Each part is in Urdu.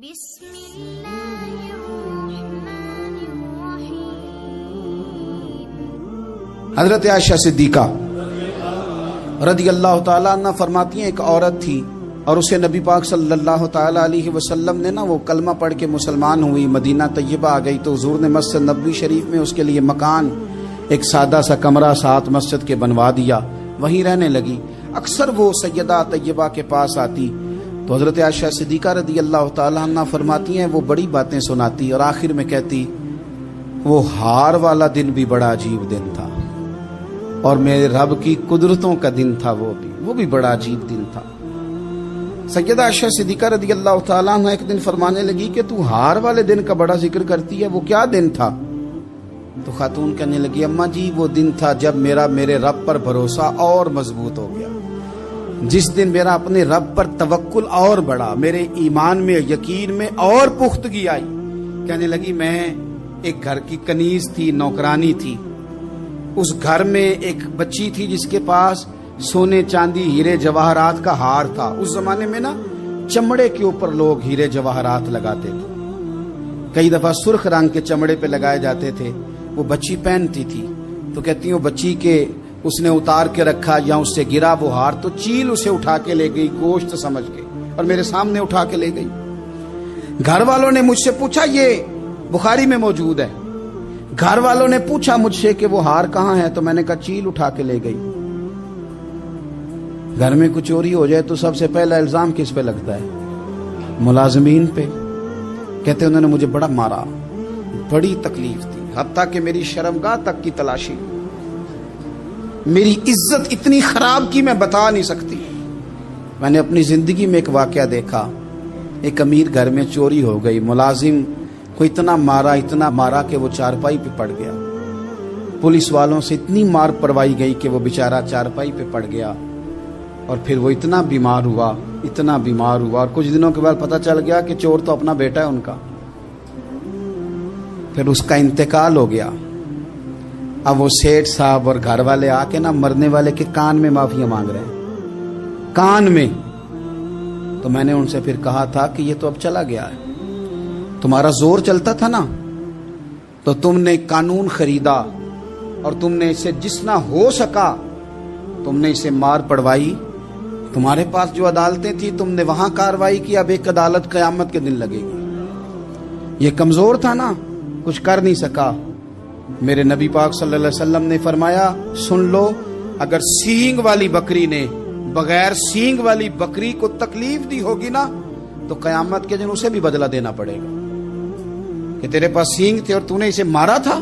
بسم اللہ الرحمن الرحیم۔ حضرت عائشہ صدیقہ رضی اللہ تعالیٰ عنہ فرماتی ہیں ایک عورت تھی اور اسے نبی پاک صلی اللہ تعالیٰ علیہ وسلم نے وہ کلمہ پڑھ کے مسلمان ہوئی، مدینہ طیبہ آ گئی تو حضور نے مسجد نبوی شریف میں اس کے لیے مکان، ایک سادہ سا کمرہ ساتھ مسجد کے بنوا دیا، وہیں رہنے لگی۔ اکثر وہ سیدہ طیبہ کے پاس آتی تو حضرت عائشہ صدیقہ رضی اللہ تعالیٰ عنہ فرماتی ہیں وہ بڑی باتیں سناتی اور آخر میں کہتی وہ ہار والا دن بھی بڑا عجیب دن تھا اور میرے رب کی قدرتوں کا دن تھا، وہ بھی بڑا عجیب دن تھا۔ سیدہ عائشہ صدیقہ رضی اللہ تعالیٰ عنہ ایک دن فرمانے لگی کہ تو ہار والے دن کا بڑا ذکر کرتی ہے، وہ کیا دن تھا؟ تو خاتون کہنے لگی اماں جی وہ دن تھا جب میرے رب پر بھروسہ اور مضبوط ہو گیا، جس دن میرا اپنے رب پر توکل اور بڑھا، میرے ایمان میں یقین میں اور پختگی آئی۔ کہنے لگی میں ایک گھر کی کنیز تھی، نوکرانی تھی، اس گھر میں ایک بچی تھی جس کے پاس سونے چاندی ہیرے جواہرات کا ہار تھا۔ اس زمانے میں چمڑے کے اوپر لوگ ہیرے جواہرات لگاتے تھے، کئی دفعہ سرخ رنگ کے چمڑے پہ لگائے جاتے تھے، وہ بچی پہنتی تھی تو کہتی ہوں بچی کے اس نے اتار کے رکھا یا اس سے گرا وہ ہار تو چیل اسے اٹھا کے لے گئی گوشت سمجھ کے اور میرے سامنے اٹھا کے لے گئی۔ گھر والوں نے مجھ سے پوچھا، یہ بخاری میں موجود ہے، گھر والوں نے پوچھا مجھ سے کہ وہ ہار کہاں ہے تو میں نے کہا چیل اٹھا کے لے گئی۔ گھر میں کچھ چوری ہو جائے تو سب سے پہلا الزام کس پہ لگتا ہے؟ ملازمین پہ۔ کہتے انہوں نے مجھے بڑا مارا، بڑی تکلیف تھی، حتیٰ کہ میری شرمگاہ تک کی تلاشی، میری عزت اتنی خراب کی میں بتا نہیں سکتی۔ میں نے اپنی زندگی میں ایک واقعہ دیکھا، ایک امیر گھر میں چوری ہو گئی، ملازم کو اتنا مارا کہ وہ چارپائی پہ پڑ گیا، پولیس والوں سے اتنی مار پروائی گئی کہ وہ بیچارہ چارپائی پہ پڑ گیا اور پھر وہ اتنا بیمار ہوا اور کچھ دنوں کے بعد پتہ چل گیا کہ چور تو اپنا بیٹا ہے ان کا، پھر اس کا انتقال ہو گیا۔ اب وہ سیٹ صاحب اور گھر والے آ کے مرنے والے کے کان میں معافی مانگ رہے ہیں، کان میں۔ تو میں نے ان سے پھر کہا تھا کہ یہ تو اب چلا گیا ہے، تمہارا زور چلتا تھا نا تو تم نے قانون خریدا اور تم نے اسے جتنا ہو سکا تم نے اسے مار پڑوائی، تمہارے پاس جو عدالتیں تھی تم نے وہاں کاروائی کی، اب ایک عدالت قیامت کے دن لگے گی۔ یہ کمزور تھا نا، کچھ کر نہیں سکا۔ میرے نبی پاک صلی اللہ علیہ وسلم نے فرمایا سن لو، اگر سینگ والی بکری نے بغیر سینگ والی بکری کو تکلیف دی ہوگی نا تو قیامت کے دن اسے بھی بدلہ دینا پڑے گا کہ تیرے پاس سینگ تھے اور تو نے اسے مارا تھا۔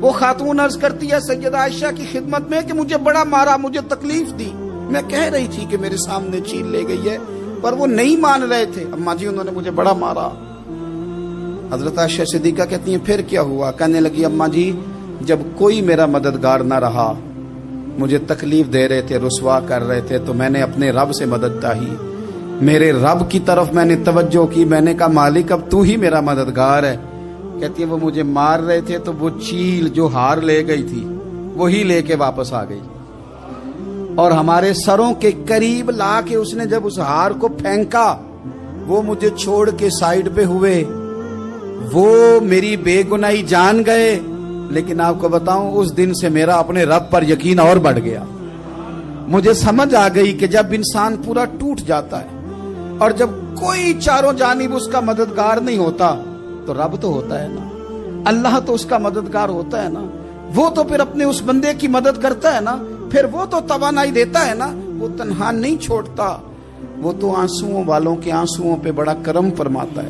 وہ خاتون عرض کرتی ہے سیدہ عائشہ کی خدمت میں کہ مجھے بڑا مارا، مجھے تکلیف دی، میں کہہ رہی تھی کہ میرے سامنے چیل لے گئی ہے پر وہ نہیں مان رہے تھے، اماں جی انہوں نے مجھے بڑا مارا۔ حضرت عائشہ صدیقہ کہتی ہیں پھر کیا ہوا؟ کہنے لگی اماں جی جب کوئی میرا مددگار نہ رہا، مجھے تکلیف دے رہے تھے، رسوا کر رہے تھے، تو میں نے اپنے رب سے مدد چاہی، میرے رب کی طرف میں نے توجہ کی، میں نے کہا مالک اب تو ہی میرا مددگار ہے۔ کہتی ہے وہ مجھے مار رہے تھے تو وہ چیل جو ہار لے گئی تھی وہی لے کے واپس آ گئی اور ہمارے سروں کے قریب لا کے اس نے جب اس ہار کو پھینکا وہ مجھے چھوڑ کے سائیڈ پہ ہوئے، وہ میری بے گناہی جان گئے، لیکن آپ کو بتاؤں اس دن سے میرا اپنے رب پر یقین اور بڑھ گیا۔ مجھے سمجھ آ گئی کہ جب انسان پورا ٹوٹ جاتا ہے اور جب کوئی چاروں جانب اس کا مددگار نہیں ہوتا تو رب تو ہوتا ہے نا، اللہ تو اس کا مددگار ہوتا ہے نا، وہ تو پھر اپنے اس بندے کی مدد کرتا ہے نا، پھر وہ تو توانائی دیتا ہے نا، وہ تنہا نہیں چھوڑتا، وہ تو آنسوؤں والوں کے آنسوؤں پہ بڑا کرم فرماتا ہے،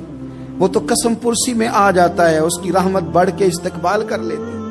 وہ تو قسم پرسی میں آ جاتا ہے، اس کی رحمت بڑھ کے استقبال کر لیتی ہے۔